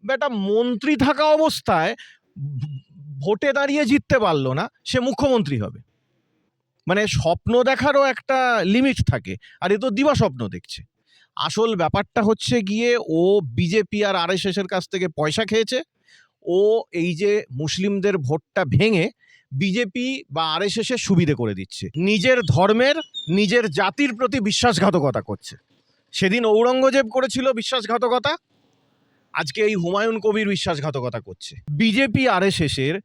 বেটা মন্ত্রী থাকা অবস্থায় ভোটে দাঁড়িয়ে জিততে পারলো না, সে মুখ্যমন্ত্রী হবে? মানে স্বপ্ন দেখারও একটা লিমিট থাকে, আর এ তো দিবা স্বপ্ন দেখছে। আসল ব্যাপারটা হচ্ছে গিয়ে ও বিজেপি আর আরএসএস এর কাছ থেকে পয়সা খেয়েছে। ও এই যে মুসলিমদের ভোটটা ভেঙে বিজেপি বা আরএসএস এর সুবিধে করে দিচ্ছে, নিজের ধর্মের নিজের জাতির প্রতি বিশ্বাসঘাতকতা করছে। সেদিন ঔরঙ্গজেব করেছিল বিশ্বাসঘাতকতা, আজকে এই হুমায়ুন কবির বিশ্বাসঘাতকতা করছে। বিজেপি আরএসএস এর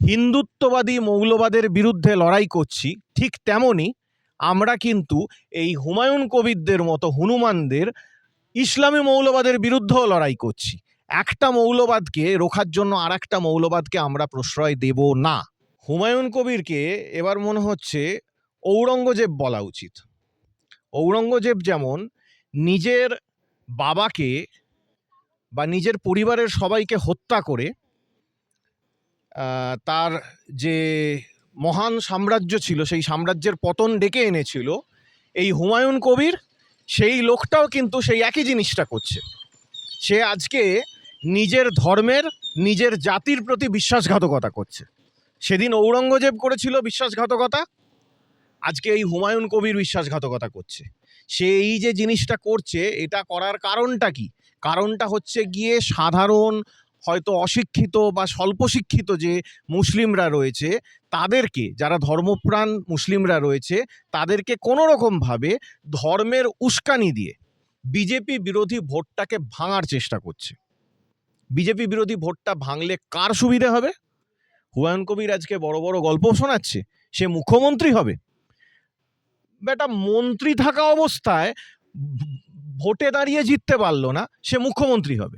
হিন্দুত্ববাদী মৌলবাদের বিরুদ্ধে লড়াই করছি, ঠিক তেমনি আমরা কিন্তু এই হুমায়ুন কবিরদের মতো হনুমানদের ইসলামী মৌলবাদের বিরুদ্ধেও লড়াই করছি। একটা মৌলবাদকে রোখার জন্য আর একটা মৌলবাদকে আমরা প্রশ্রয় দেব না। হুমায়ুন কবিরকে এবার মনে হচ্ছে ঔরঙ্গজেব বলা উচিত। ঔরঙ্গজেব যেমন নিজের বাবাকে বা নিজের পরিবারের সবাইকে হত্যা করে তার যে মহান সাম্রাজ্য ছিল সেই সাম্রাজ্যের পতন ডেকে এনেছিল, এই হুমায়ুন কবির সেই লোকটাও কিন্তু সেই একই জিনিসটা করছে। সে আজকে নিজের ধর্মের নিজের জাতির প্রতি বিশ্বাসঘাতকতা করছে। সেদিন ঔরঙ্গজেব করেছিল বিশ্বাসঘাতকতা, আজকে এই হুমায়ুন কবির বিশ্বাসঘাতকতা করছে। সে এই যে জিনিসটা করছে, এটা করার কারণটা কি? কারণটা হচ্ছে গিয়ে সাধারণ হয়তো অশিক্ষিত বা স্বল্প শিক্ষিত যে মুসলিমরা রয়েছে তাদেরকে, যারা ধর্মপ্রাণ মুসলিমরা রয়েছে তাদেরকে কোনো রকমভাবে ধর্মের উস্কানি দিয়ে বিজেপি বিরোধী ভোটটাকে ভাঙার চেষ্টা করছে। বিজেপি বিরোধী ভোটটা ভাঙলে কার সুবিধে হবে? হুমায়ুন কবির আজকে বড় বড় গল্প শোনাচ্ছে সে মুখ্যমন্ত্রী হবে। বেটা মন্ত্রী থাকা অবস্থায় ভোটে দাঁড়িয়ে জিততে পারলো না, সে মুখ্যমন্ত্রী হবে?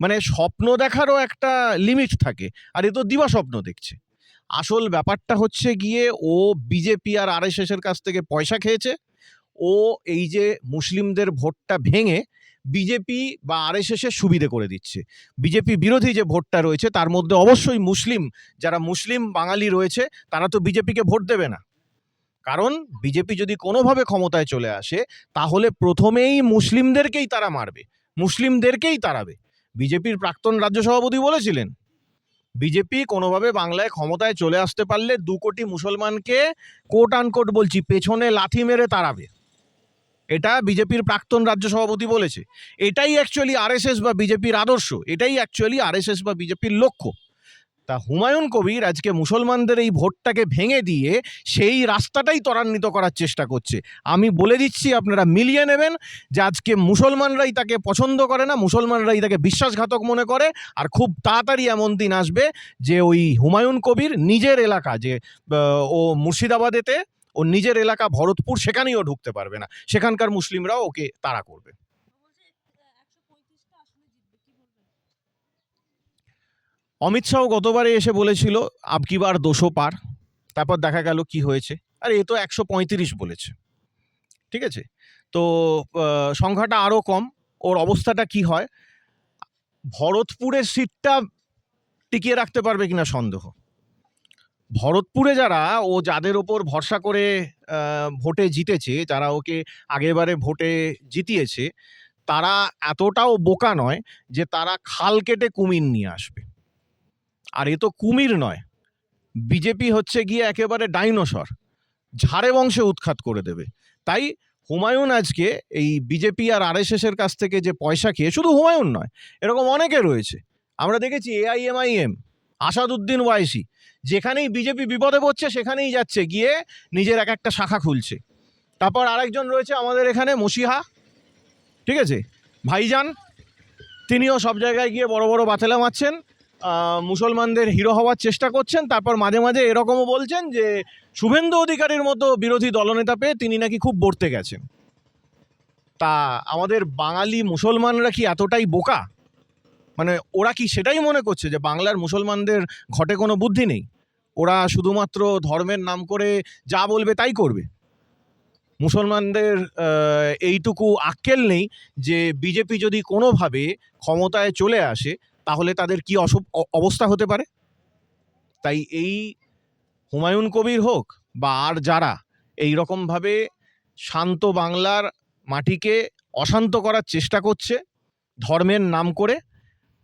মানে স্বপ্ন দেখারও একটা লিমিট থাকে, আর এ তো দিবা স্বপ্ন দেখছে। আসল ব্যাপারটা হচ্ছে গিয়ে ও বিজেপি আর আরএসএস এর কাছ থেকে পয়সা খেয়েছে। ও এই যে মুসলিমদের ভোটটা ভেঙে বিজেপি বা আরএসএস এর সুবিধে করে দিচ্ছে। বিজেপি বিরোধী যে ভোটটা রয়েছে তার মধ্যে অবশ্যই মুসলিম, যারা মুসলিম বাঙালি রয়েছে তারা তো বিজেপিকে ভোট দেবে না। কারণ বিজেপি যদি কোনোভাবে ক্ষমতায় চলে আসে তাহলে প্রথমেই মুসলিমদেরকেই তারা মারবে, মুসলিমদেরকেই তাড়াবে। বিজেপির প্রাক্তন রাজ্য সভাপতি বলেছিলেন বিজেপি কোনোভাবে বাংলায় ক্ষমতায় চলে আসতে পারলে 2 কোটি মুসলমানকে কোট আনকোট বলছি পেছনে লাথি মেরে তাড়াবে। এটা বিজেপির প্রাক্তন রাজ্য সভাপতি বলেছে। এটাই অ্যাকচুয়ালি আরএসএস বা বিজেপির আদর্শ, এটাই অ্যাকচুয়ালি আরএসএস বা বিজেপির লক্ষ্য। তা হুমায়ুন কবির আজকে মুসলমানদের এই ভোটটাকে ভেঙে দিয়ে সেই রাস্তাটাই ত্বরান্বিত করার চেষ্টা করছে। আমি বলে দিচ্ছি, আপনারা মিলিয়ে নেবেন যে আজকে মুসলমানরাই তাকে পছন্দ করে না, মুসলমানরাই তাকে বিশ্বাসঘাতক মনে করে। আর খুব তাড়াতাড়ি এমন দিন আসবে যে ওই হুমায়ুন কবির নিজের এলাকা, যে ও মুর্শিদাবাদেতে ও নিজের এলাকা ভরতপুর, সেখানেই ও ঢুকতে পারবে না, সেখানকার মুসলিমরাও ওকে তাড়া করবে। অমিত শাহ গতবারে এসে বলেছিল আবকি বার 200 পার, তারপর দেখা গেল কি হয়েছে, আরে এ তো 135 বলেছে। ঠিক আছে, তো সংখ্যাটা আরও কম, ওর অবস্থাটা কি হয়? ভরতপুরের সিটটা টিকিয়ে রাখতে পারবে কিনা সন্দেহ। ভরতপুরে যারা ও যাদের ওপর ভরসা করে ভোটে জিতেছে, যারা ওকে আগেবারে ভোটে জিতিয়েছে, তারা এতটাও বোকা নয় যে তারা খাল কেটে কুমির নিয়ে আসবে। আর এ তো কুমির নয়, বিজেপি হচ্ছে গিয়ে একেবারে ডাইনোসর, ঝাড়ে বংশে উৎখাত করে দেবে। তাই হুমায়ুন আজকে এই বিজেপি আর আরএসএস এর কাছ থেকে যে পয়সা খেয়ে, শুধু হুমায়ুন নয়, এরকম অনেকে রয়েছে। আমরা দেখেছি এআইএমআইএম, আসাদুদ্দিন ওয়াইসি, যেখানেই বিজেপি বিপদে পড়ছে সেখানেই যাচ্ছে, গিয়ে নিজের এক একটা শাখা খুলছে। তারপর আরেকজন রয়েছে আমাদের এখানে মসিহা, ঠিক আছে, ভাইজান, তিনিও সব জায়গায় গিয়ে বড় বড় বাতেলা মারছেন, মুসলমানদের হিরো হওয়ার চেষ্টা করছেন। তারপর মাঝে মাঝে এরকমও বলছেন যে শুভেন্দু অধিকারীর মতো বিরোধী দলনেতা পেয়ে তিনি নাকি খুব বর্তে গেছেন। তা আমাদের বাঙালি মুসলমানরা কি এতটাই বোকা? মানে ওরা কি সেটাই মনে করছে যে বাংলার মুসলমানদের ঘটে কোনো বুদ্ধি নেই, ওরা শুধুমাত্র ধর্মের নাম করে যা বলবে তাই করবে? মুসলমানদের এইটুকু আক্কেল নেই যে বিজেপি যদি কোনোভাবে ক্ষমতায় চলে আসে তাহলে তাদের কি অবস্থা হতে পারে? তাই এই হুমায়ুন কবির হোক বা আর যারা এই রকমভাবে শান্ত বাংলার মাটিকে অশান্ত করার চেষ্টা করছে ধর্মের নাম করে,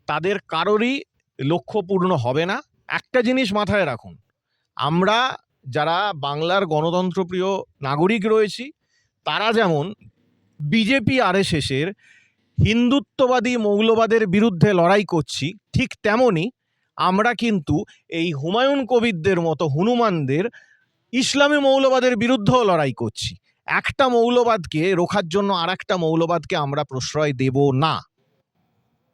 তাদের কারোরই লক্ষ্য পূর্ণ হবে না। একটা জিনিস মাথায় রাখুন, আমরা যারা বাংলার গণতন্ত্রপ্রিয় নাগরিক রয়েছি, তারা যেমন বিজেপি আরএসএসের হিন্দুত্ববাদী মৌলবাদের বিরুদ্ধে লড়াই করছি, ঠিক তেমনি আমরা কিন্তু এই হুমায়ুন কবিরদের মতো হনুমানদের ইসলামী মৌলবাদের বিরুদ্ধেও লড়াই করছি। একটা মৌলবাদকে রোখার জন্য আর একটা মৌলবাদকে আমরা প্রশ্রয় দেব না।